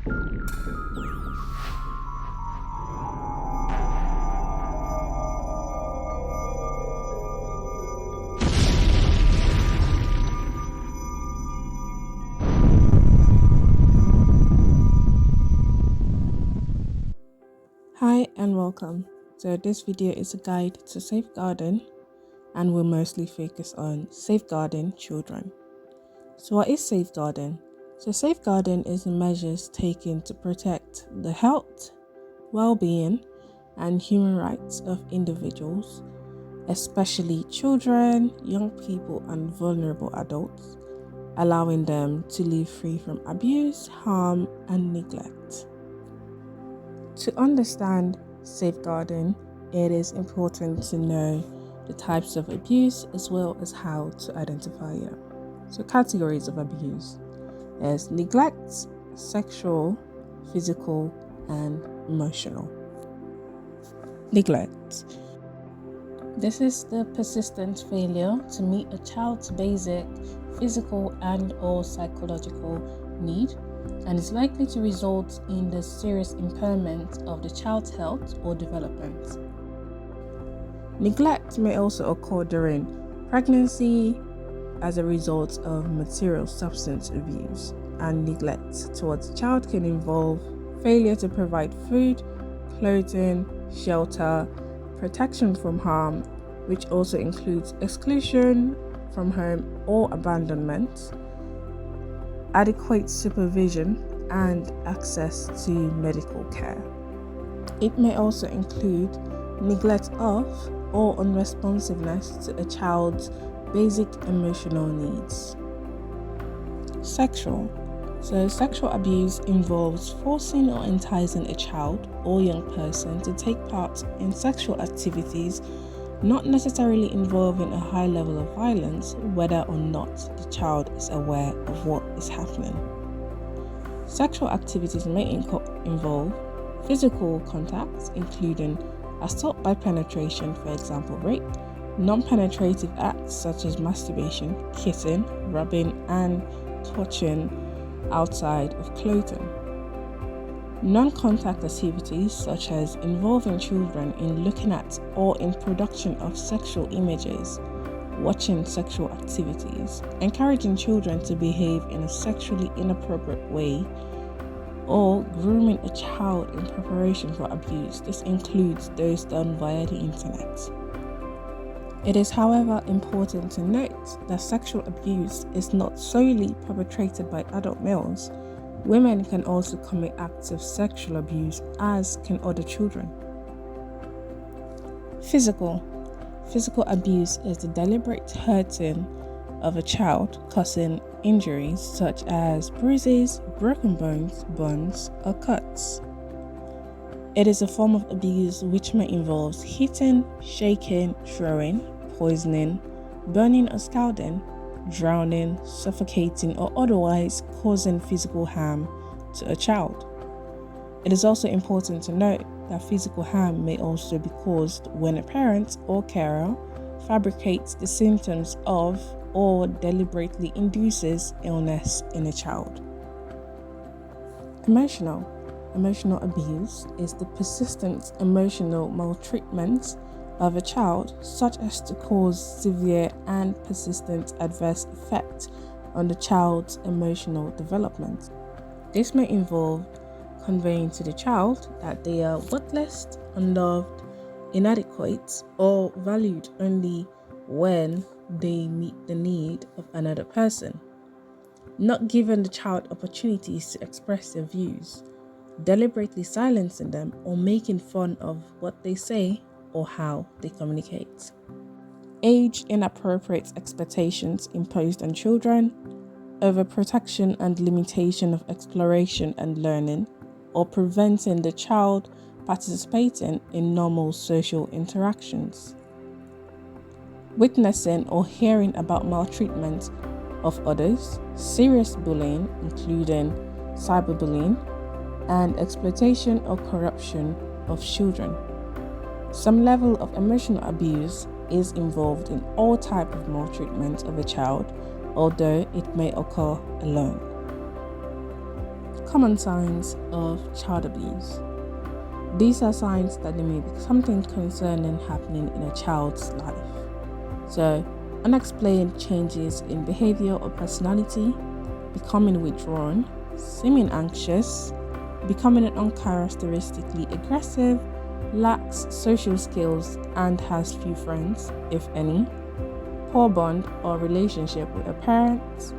Hi and welcome. So this video is a guide to safeguarding and will mostly focus on safeguarding children. So what is safeguarding? So safeguarding is the measures taken to protect the health, well-being and human rights of individuals, especially children, young people and vulnerable adults, allowing them to live free from abuse, harm and neglect. To understand safeguarding, it is important to know the types of abuse as well as how to identify them. So categories of abuse is neglect, sexual, physical, and emotional. Neglect. This is the persistent failure to meet a child's basic physical and or psychological need and is likely to result in the serious impairment of the child's health or development. Neglect may also occur during pregnancy as a result of material substance abuse, and neglect towards the child can involve failure to provide food, clothing, shelter, protection from harm, which also includes exclusion from home or abandonment, adequate supervision, and access to medical care. It may also include neglect of or unresponsiveness to a child's basic emotional needs. Sexual. So sexual abuse involves forcing or enticing a child or young person to take part in sexual activities not necessarily involving a high level of violence, whether or not the child is aware of what is happening. Sexual activities may involve physical contacts, including assault by penetration, for example rape, non-penetrative acts such as masturbation, kissing, rubbing, and touching outside of clothing. Non-contact activities such as involving children in looking at or in production of sexual images, watching sexual activities, encouraging children to behave in a sexually inappropriate way, or grooming a child in preparation for abuse. This includes those done via the internet. It is, however, important to note that sexual abuse is not solely perpetrated by adult males. Women can also commit acts of sexual abuse, as can other children. Physical abuse is the deliberate hurting of a child, causing injuries such as bruises, broken bones, burns, or cuts. It is a form of abuse which may involve hitting, shaking, throwing, poisoning, burning or scalding, drowning, suffocating, or otherwise causing physical harm to a child. It is also important to note that physical harm may also be caused when a parent or carer fabricates the symptoms of or deliberately induces illness in a child. Emotional abuse is the persistent emotional maltreatment of a child, such as to cause severe and persistent adverse effect on the child's emotional development. This may involve conveying to the child that they are worthless, unloved, inadequate, or valued only when they meet the need of another person. Not giving the child opportunities to express their views, deliberately silencing them, or making fun of what they say or how they communicate. Age-inappropriate expectations imposed on children, overprotection and limitation of exploration and learning, or preventing the child participating in normal social interactions. Witnessing or hearing about maltreatment of others, serious bullying, including cyberbullying, and exploitation or corruption of children. Some level of emotional abuse is involved in all types of maltreatment of a child, although it may occur alone. Common signs of child abuse. These are signs that there may be something concerning happening in a child's life. So, unexplained changes in behavior or personality, becoming withdrawn, seeming anxious, becoming uncharacteristically aggressive, lacks social skills and has few friends, if any, poor bond or relationship with a parent,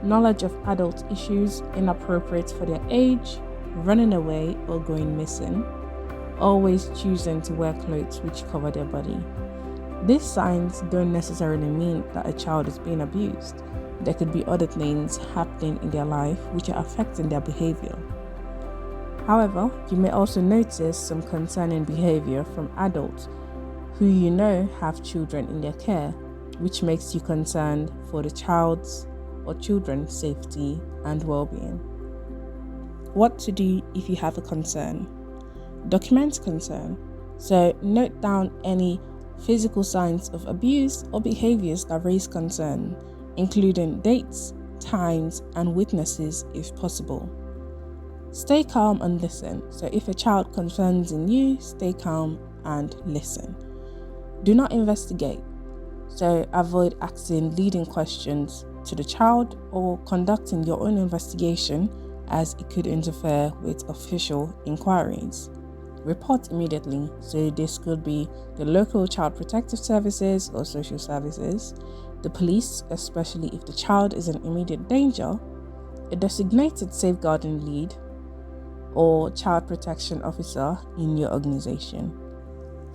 knowledge of adult issues inappropriate for their age, running away or going missing, always choosing to wear clothes which cover their body. These signs don't necessarily mean that a child is being abused. There could be other things happening in their life which are affecting their behavior. However, you may also notice some concerning behavior from adults who you know have children in their care, which makes you concerned for the child's or children's safety and well-being. What to do if you have a concern? Document concern. So note down any physical signs of abuse or behaviors that raise concern, including dates, times, and witnesses if possible. Stay calm and listen. So if a child concerns in you, stay calm and listen. Do not investigate. So avoid asking leading questions to the child or conducting your own investigation, as it could interfere with official inquiries. Report immediately. So this could be the local child protective services or social services, the police, especially if the child is in immediate danger, a designated safeguarding lead, or child protection officer in your organization.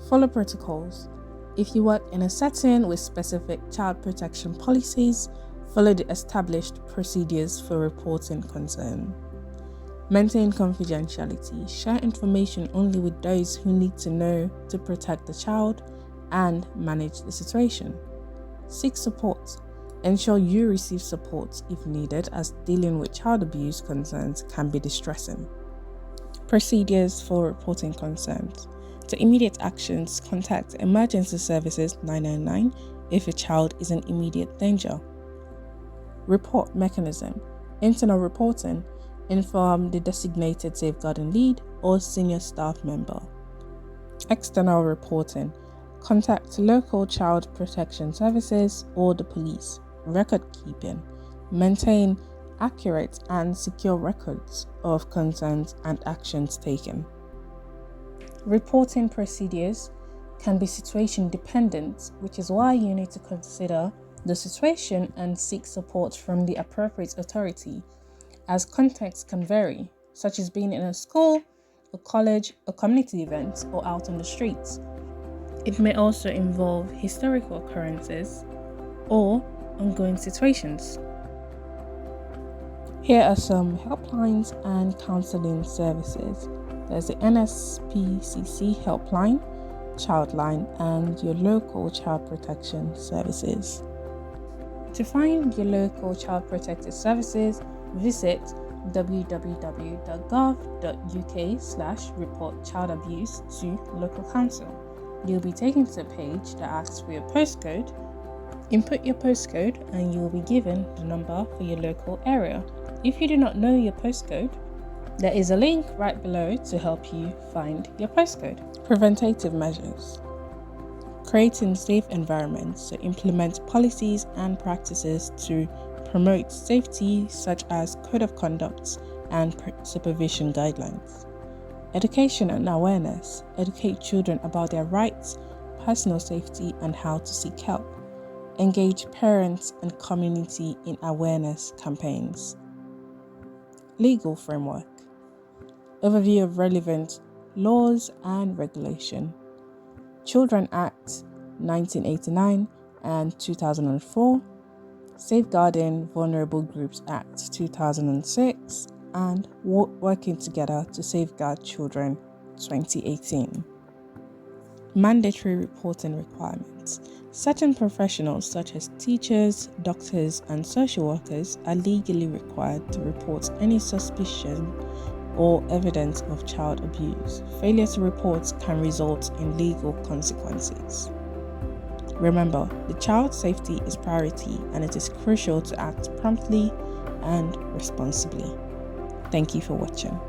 Follow protocols. If you work in a setting with specific child protection policies, follow the established procedures for reporting concern. Maintain confidentiality. Share information only with those who need to know to protect the child and manage the situation. Seek support. Ensure you receive support if needed, as dealing with child abuse concerns can be distressing. Procedures for reporting concerns. To immediate actions, contact emergency services 999 if a child is in immediate danger. Report mechanism. Internal reporting. Inform the designated safeguarding lead or senior staff member. External reporting. Contact local child protection services or the police. Record keeping. Maintain accurate and secure records of concerns and actions taken. Reporting procedures can be situation dependent, which is why you need to consider the situation and seek support from the appropriate authority, as context can vary, such as being in a school, a college, a community event, or out on the streets. It may also involve historical occurrences or ongoing situations. Here are some helplines and counseling services. There's the NSPCC helpline, Childline, and your local child protection services. To find your local child protective services, visit www.gov.uk/report child abuse to local council. You'll be taken to a page that asks for your postcode. Input your postcode and you will be given the number for your local area. If you do not know your postcode, there is a link right below to help you find your postcode. Preventative measures. Creating safe environments to implement policies and practices to promote safety, such as code of conduct and supervision guidelines. Education and awareness. Educate children about their rights, personal safety, and how to seek help. Engage parents and community in awareness campaigns. Legal framework. Overview of relevant laws and regulation. Children Act 1989 and 2004, Safeguarding Vulnerable Groups Act 2006, and Working Together to Safeguard Children 2018. Mandatory reporting requirements. Certain professionals such as teachers, doctors, and social workers are legally required to report any suspicion or evidence of child abuse. Failure to report can result in legal consequences. Remember, the child's safety is priority and it is crucial to act promptly and responsibly. Thank you for watching.